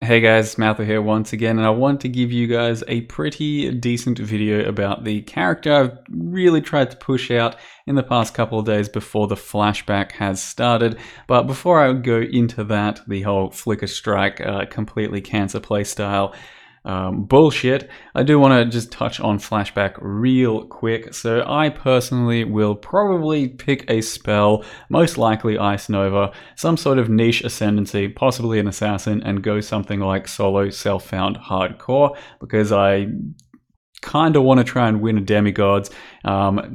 Hey guys, Matthew here once again, and I want to give you guys a pretty decent video about the character I've really tried to push out in the past couple of days before the flashback has started. But before I go into that, the whole Flickerstrike completely cancer playstyle bullshit, I do want to just touch on flashback real quick. So I personally will probably pick a spell, most likely Ice Nova, some sort of niche ascendancy, possibly an assassin, and go something like solo self-found hardcore, because I kind of want to try and win a demigods.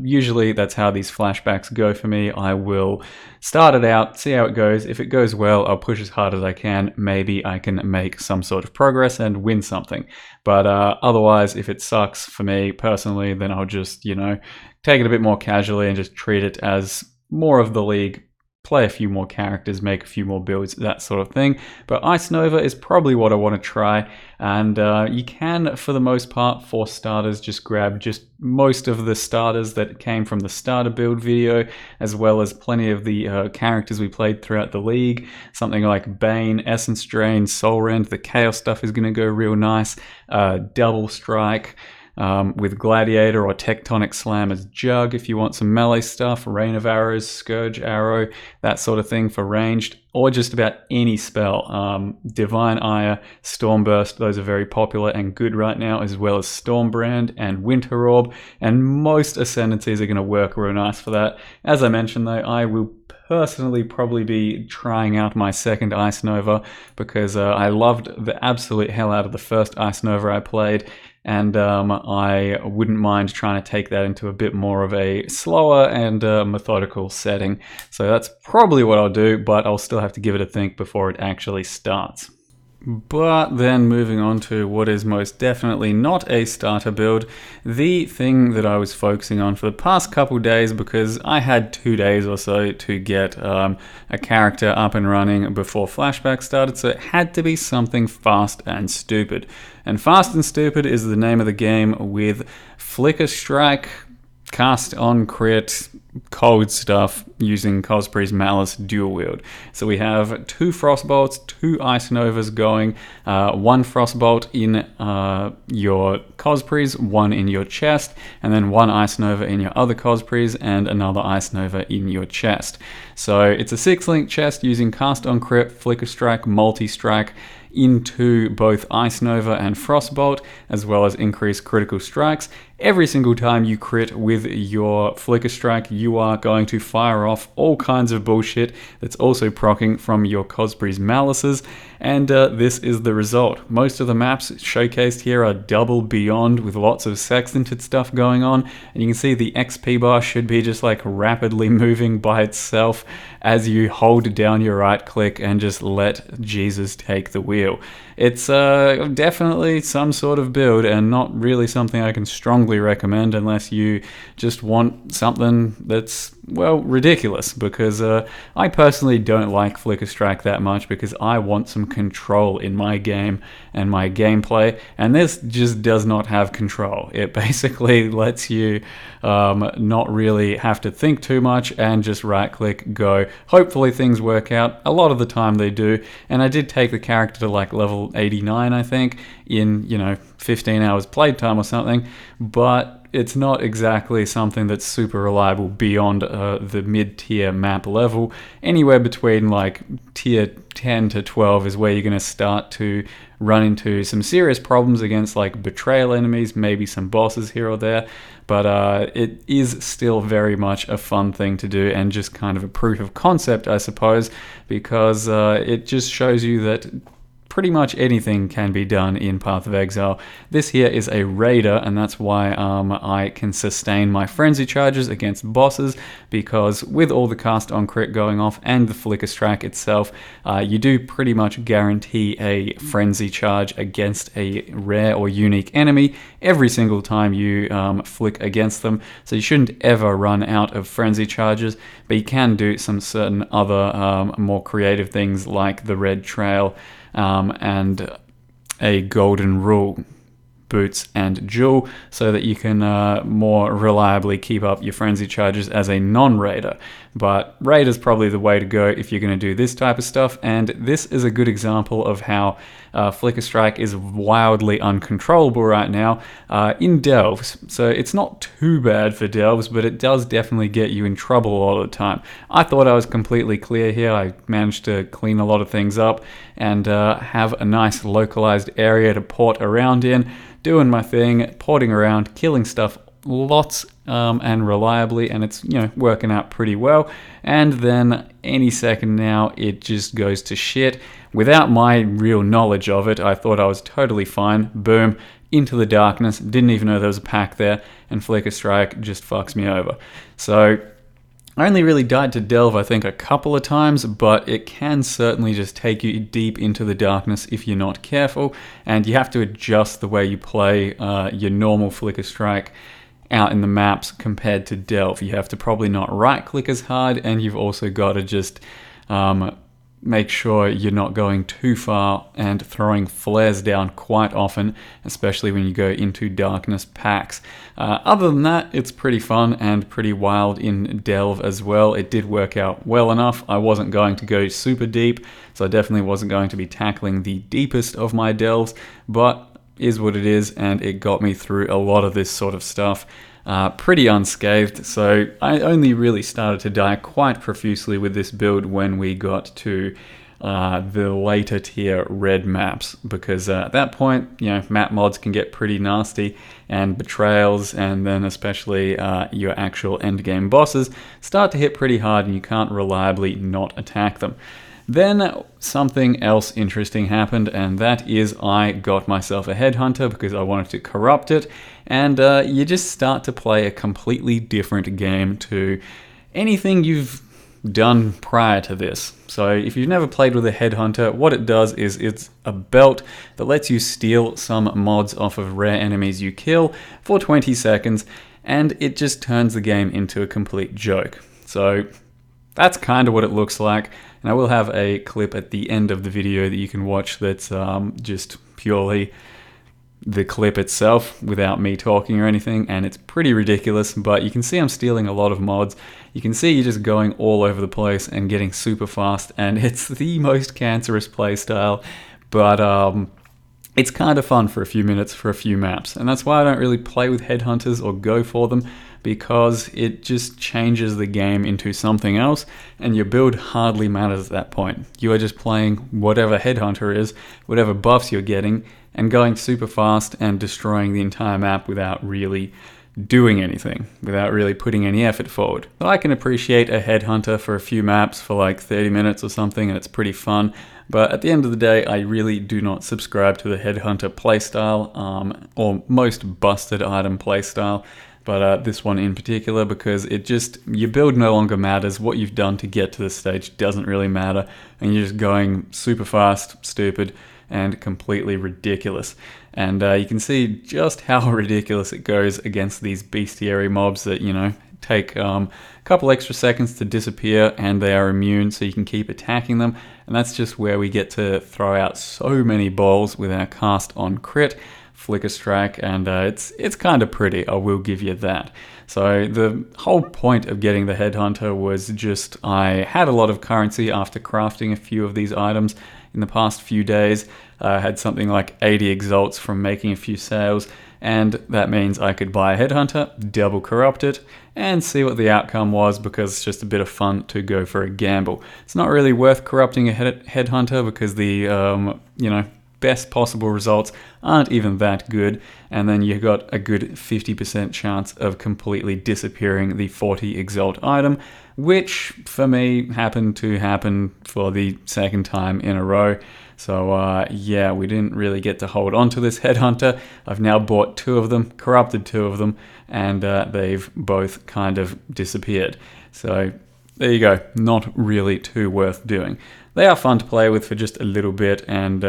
Usually that's how these flashbacks go for me. I will start it out, see how it goes. If it goes well, I'll push as hard as I can. Maybe I can make some sort of progress and win something. But otherwise, if it sucks for me personally, then I'll just, take it a bit more casually and just treat it as more of the league. Play a few more characters, make a few more builds, that sort of thing. But Ice Nova is probably what I want to try, and you can, for the most part, for starters, just grab just most of the starters that came from the starter build video, as well as plenty of the characters we played throughout the league. Something like Bane, Essence Drain, Soul Rend, the Chaos stuff is going to go real nice. Double Strike. With Gladiator or Tectonic Slam as Jug if you want some melee stuff, Rain of Arrows, Scourge Arrow, that sort of thing for ranged, or just about any spell. Divine Ire, Stormburst, those are very popular and good right now, as well as Stormbrand and Winter Orb, and most Ascendancies are going to work real nice for that. As I mentioned though, I will personally probably be trying out my second Ice Nova, because I loved the absolute hell out of the first Ice Nova I played, and I wouldn't mind trying to take that into a bit more of a slower and methodical setting. So that's probably what I'll do, but I'll still have to give it a think before it actually starts. But then moving on to what is most definitely not a starter build, the thing that I was focusing on for the past couple days, because I had 2 days or so to get a character up and running before flashback started, so it had to be something fast and stupid. And fast and stupid is the name of the game with Flickerstrike, cast on crit, cold stuff using Cospre's Malice dual wield. So we have 2 Frostbolts, 2 Ice Novas going, 1 Frostbolt in your Cospre's, 1 in your chest, and then 1 Ice Nova in your other Cospre's, and another Ice Nova in your chest. So it's a 6-link chest using cast on crit, Flickerstrike, multi-strike, into both Ice Nova and Frostbolt, as well as increased critical strikes. Every single time you crit with your Flickerstrike, you are going to fire off all kinds of bullshit that's also proccing from your Cospre's Malices, and this is the result. Most of the maps showcased here are double beyond, with lots of sextanted stuff going on, and you can see the XP bar should be just like rapidly moving by itself as you hold down your right click and just let Jesus take the wheel. It's definitely some sort of build, and not really something I can strongly recommend unless you just want something that's, well, ridiculous, because I personally don't like Flickerstrike that much, because I want some control in my game and my gameplay, and this just does not have control. It basically lets you not really have to think too much and just right click, go. Hopefully things work out. A lot of the time they do, and I did take the character to like level 89, I think, in 15 hours playtime or something, but it's not exactly something that's super reliable beyond the mid-tier map level. Anywhere between like tier 10 to 12 is where you're going to start to run into some serious problems against like betrayal enemies, maybe some bosses here or there, but it is still very much a fun thing to do, and just kind of a proof of concept, I suppose, because it just shows you that pretty much anything can be done in Path of Exile. This here is a raider, and that's why I can sustain my frenzy charges against bosses, because with all the cast on crit going off and the Flickerstrike itself, you do pretty much guarantee a frenzy charge against a rare or unique enemy every single time you flick against them. So you shouldn't ever run out of frenzy charges, but you can do some certain other more creative things like the red trail, and a golden rule, boots and jewel, so that you can more reliably keep up your frenzy charges as a non-raider. But raider's probably the way to go if you're going to do this type of stuff, and this is a good example of how Flickerstrike is wildly uncontrollable right now in delves. So it's not too bad for delves, but it does definitely get you in trouble all the time. I thought I was completely clear here. I managed to clean a lot of things up and have a nice localized area to port around in, doing my thing, porting around, killing stuff lots and reliably, and it's, you know, working out pretty well. And then any second now it just goes to shit. Without my real knowledge of it, I thought I was totally fine. Boom, into the darkness, didn't even know there was a pack there, and Flickerstrike just fucks me over. So I only really died to delve, I think, a couple of times, but it can certainly just take you deep into the darkness if you're not careful, and you have to adjust the way you play your normal Flickerstrike out in the maps compared to delve. You have to probably not right click as hard, and you've also got to just make sure you're not going too far and throwing flares down quite often, especially when you go into darkness packs. Other than that, it's pretty fun and pretty wild in delve as well. It did work out well enough. I wasn't going to go super deep, so I definitely wasn't going to be tackling the deepest of my delves, but is what it is, and it got me through a lot of this sort of stuff pretty unscathed. So I only really started to die quite profusely with this build when we got to the later tier red maps, because at that point, you know, map mods can get pretty nasty, and betrayals, and then especially your actual end game bosses start to hit pretty hard, and you can't reliably not attack them. Then something else interesting happened, and that is I got myself a Headhunter because I wanted to corrupt it, and you just start to play a completely different game to anything you've done prior to this. So if you've never played with a Headhunter, what it does is it's a belt that lets you steal some mods off of rare enemies you kill for 20 seconds, and it just turns the game into a complete joke. So that's kind of what it looks like, and I will have a clip at the end of the video that you can watch that's just purely the clip itself without me talking or anything, and it's pretty ridiculous, but you can see I'm stealing a lot of mods. You can see you're just going all over the place and getting super fast, and it's the most cancerous playstyle, but it's kind of fun for a few minutes for a few maps, and that's why I don't really play with Headhunters or go for them, because it just changes the game into something else, and your build hardly matters at that point. You are just playing whatever Headhunter is, whatever buffs you're getting, and going super fast and destroying the entire map without really doing anything, without really putting any effort forward. But I can appreciate a Headhunter for a few maps for like 30 minutes or something, and it's pretty fun. But at the end of the day, I really do not subscribe to the Headhunter playstyle, or most busted item playstyle. But this one in particular, because it just, your build no longer matters. What you've done to get to this stage doesn't really matter, and you're just going super fast, stupid, and completely ridiculous. And you can see just how ridiculous it goes against these bestiary mobs that, you know, take a couple extra seconds to disappear, and they are immune, so you can keep attacking them. And that's just where we get to throw out so many balls with our cast on crit Flickerstrike, and it's kind of pretty, I will give you that. So the whole point of getting the Headhunter was just, I had a lot of currency after crafting a few of these items in the past few days. I had something like 80 exalts from making a few sales, and that means I could buy a Headhunter, double corrupt it, and see what the outcome was, because it's just a bit of fun to go for a gamble. It's not really worth corrupting a Headhunter because the, you know, best possible results aren't even that good, and then you've got a good 50% chance of completely disappearing the 40 exalt item, which for me happened to happen for the second time in a row. So yeah, we didn't really get to hold on to this Headhunter. I've now bought 2 of them, corrupted 2 of them, and they've both kind of disappeared. So there you go, not really too worth doing. They are fun to play with for just a little bit, and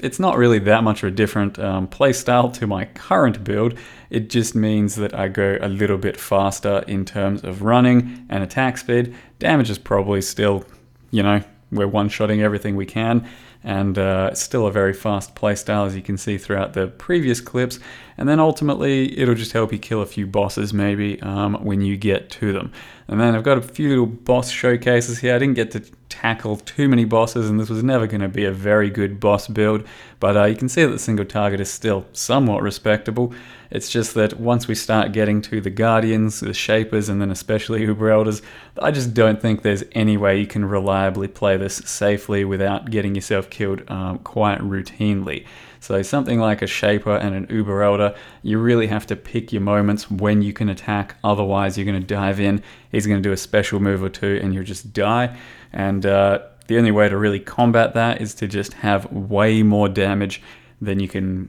it's not really that much of a different play style to my current build. It just means that I go a little bit faster in terms of running and attack speed. Damage is probably still, you know, we're one-shotting everything we can, and it's still a very fast playstyle, as you can see throughout the previous clips. And then ultimately, it'll just help you kill a few bosses maybe when you get to them. And then I've got a few little boss showcases here. I didn't get to tackle too many bosses, and this was never going to be a very good boss build, but you can see that the single target is still somewhat respectable. It's just that once we start getting to the Guardians, the Shapers, and then especially Uber Elders, I just don't think there's any way you can reliably play this safely without getting yourself killed quite routinely. So something like a Shaper and an Uber Elder, you really have to pick your moments when you can attack, otherwise you're going to dive in, he's going to do a special move or two, and you'll just die. And the only way to really combat that is to just have way more damage than you can,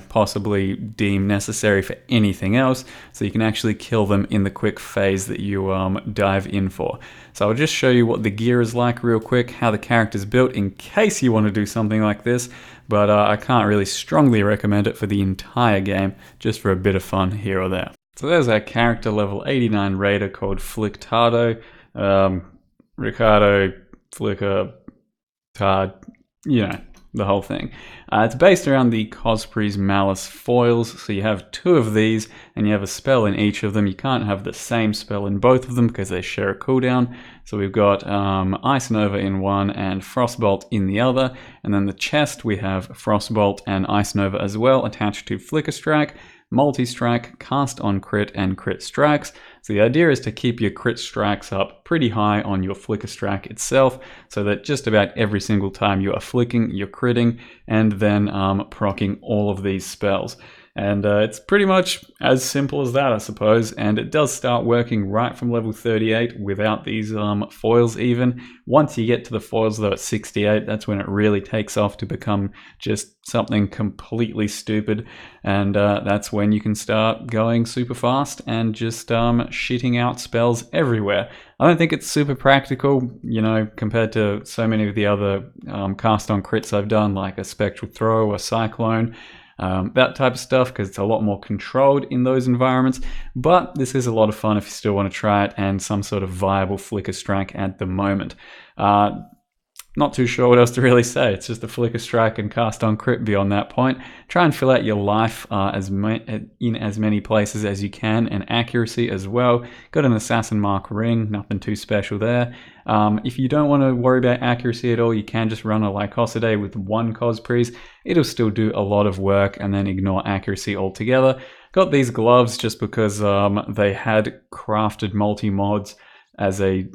possibly deem necessary for anything else, so you can actually kill them in the quick phase that you dive in for. So I'll just show you what the gear is like real quick, how the character's built in case you want to do something like this, but I can't really strongly recommend it for the entire game, just for a bit of fun here or there. So there's our character level 89 raider called Flicktardo. Ricardo, Flicker, Tard, the whole thing. It's based around the Cospre's Malice foils, so you have 2 of these, and you have a spell in each of them. You can't have the same spell in both of them because they share a cooldown. So we've got Ice Nova in one and Frostbolt in the other, and then the chest we have Frostbolt and Ice Nova as well attached to Flickerstrike, Multi-Strike, Cast on Crit, and Crit Strikes. So the idea is to keep your crit strikes up pretty high on your Flickerstrike itself, so that just about every single time you are flicking, you're critting, and then proccing all of these spells. And it's pretty much as simple as that, I suppose, and it does start working right from level 38 without these foils even. Once you get to the foils though at 68, that's when it really takes off to become just something completely stupid, and that's when you can start going super fast and just shitting out spells everywhere. I don't think it's super practical, compared to so many of the other cast on crits I've done, like a Spectral Throw or Cyclone. That type of stuff, because it's a lot more controlled in those environments, but this is a lot of fun if you still want to try it, and some sort of viable Flickerstrike at the moment. Not too sure what else to really say. It's just a Flickerstrike and cast on crit beyond that point. Try and fill out your life in as many places as you can, and accuracy as well. Got an Assassin Mark ring, nothing too special there. If you don't want to worry about accuracy at all, you can just run a Lycosidae with 1 Cospre's. It'll still do a lot of work, and then ignore accuracy altogether. Got these gloves just because they had crafted multi-mods as they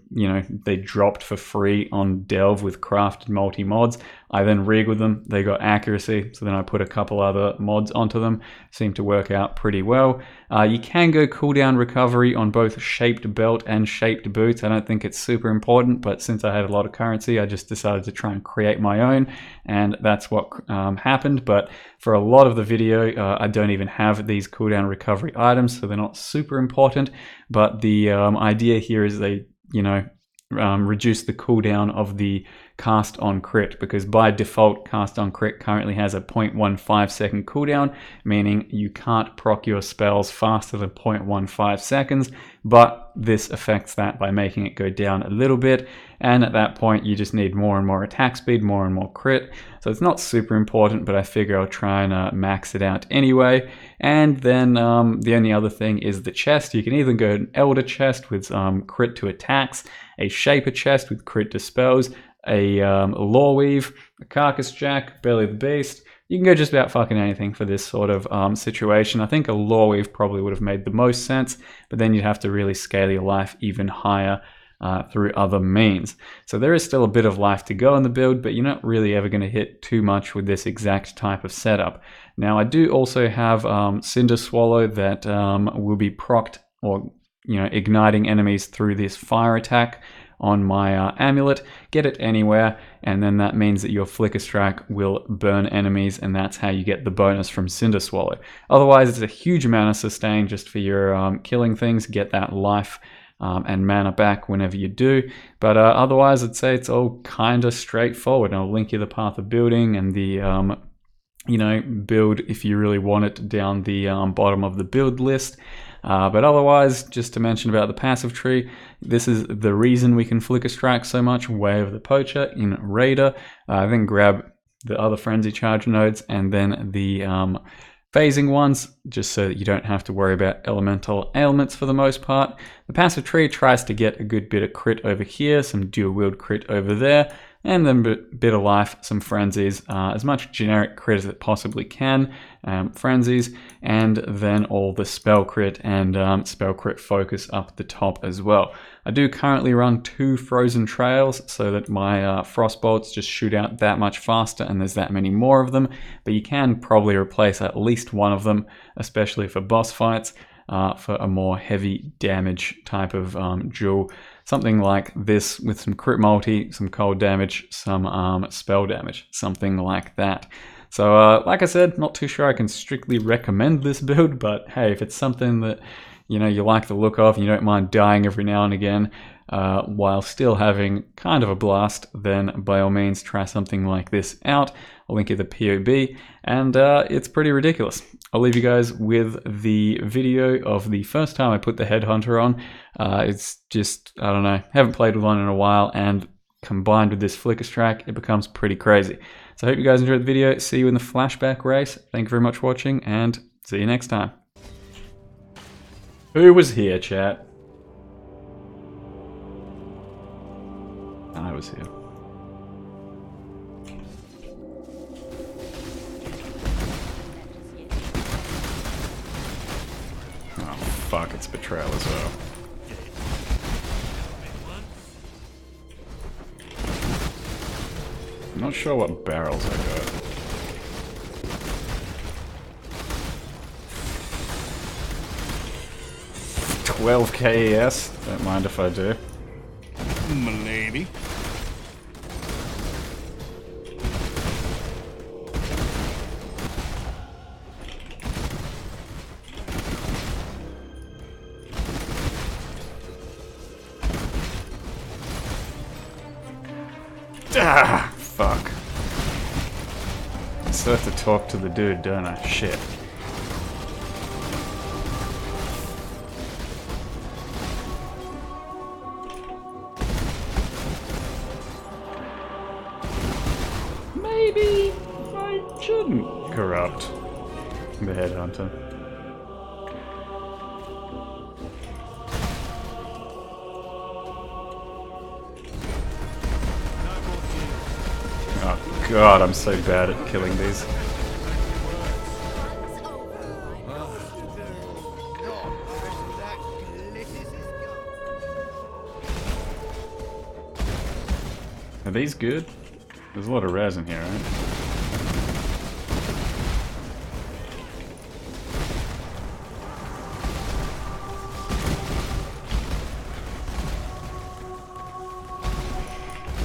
dropped for free on Delve with crafted multi-mods. I then rigged them, they got accuracy, so then I put a couple other mods onto them. Seemed to work out pretty well. You can go cooldown recovery on both shaped belt and shaped boots. I don't think it's super important, but since I had a lot of currency, I just decided to try and create my own, and that's what happened. But for a lot of the video, I don't even have these cooldown recovery items, so they're not super important. But the idea here is they, reduce the cooldown of the cast on crit, because by default cast on crit currently has a 0.15 second cooldown, meaning you can't proc your spells faster than 0.15 seconds, but this affects that by making it go down a little bit, and at that point you just need more and more attack speed, more and more crit. So it's not super important, but I figure I'll try and max it out anyway. And then the only other thing is the chest. You can either go an Elder chest with crit to attacks, a Shaper chest with crit to spells, a Lore Weave, a Carcass Jack, Belly of the Beast. You can go just about fucking anything for this sort of situation. I think a Lore Weave probably would have made the most sense, but then you'd have to really scale your life even higher through other means. So there is still a bit of life to go in the build, but you're not really ever going to hit too much with this exact type of setup. Now I do also have Cinder Swallow that will be procced, or igniting enemies through this fire attack on my amulet. Get it anywhere, and then that means that your Flickerstrike will burn enemies, and that's how you get the bonus from Cinder Swallow. Otherwise, it's a huge amount of sustain just for your killing things. Get that life and mana back whenever you do. But otherwise, I'd say it's all kind of straightforward. I'll link you the path of building and the build if you really want it down the bottom of the build list. But otherwise, just to mention about the passive tree, this is the reason we can Flickerstrike so much, Way of the Poacher in Raider. Then grab the other Frenzy Charge nodes, and then the phasing ones, just so that you don't have to worry about elemental ailments for the most part. The passive tree tries to get a good bit of crit over here, some dual wield crit over there, and then a bit of life, some frenzies, as much generic crit as it possibly can, frenzies, and then all the spell crit and spell crit focus up the top as well. I do currently run 2 frozen trails so that my frost bolts just shoot out that much faster and there's that many more of them, but you can probably replace at least one of them, especially for boss fights, for a more heavy damage type of duel. Something like this with some crit multi, some cold damage, some spell damage, something like that. So like I said, not too sure I can strictly recommend this build, but hey, if it's something that you like the look of and you don't mind dying every now and again while still having kind of a blast, then by all means try something like this out. I'll link you the POB, and it's pretty ridiculous. I'll leave you guys with the video of the first time I put the Headhunter on. It's just, I don't know, haven't played with one in a while, and combined with this Flickerstrike, it becomes pretty crazy. So I hope you guys enjoyed the video. See you in the flashback race. Thank you very much for watching, and see you next time. Who was here, chat? I was here. Oh fuck, it's betrayal as well. I'm not sure what barrels I got. $12 KES, don't mind if I do. M'lady. Ah, fuck. I still have to talk to the dude, don't I? Shit. Maybe I shouldn't corrupt the Headhunter. Oh god, I'm so bad at killing these. Are these good? There's a lot of res in here, right?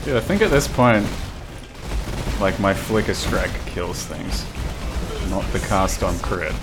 Dude, I think at this point, like, my Flickerstrike kills things, not the cast on crit.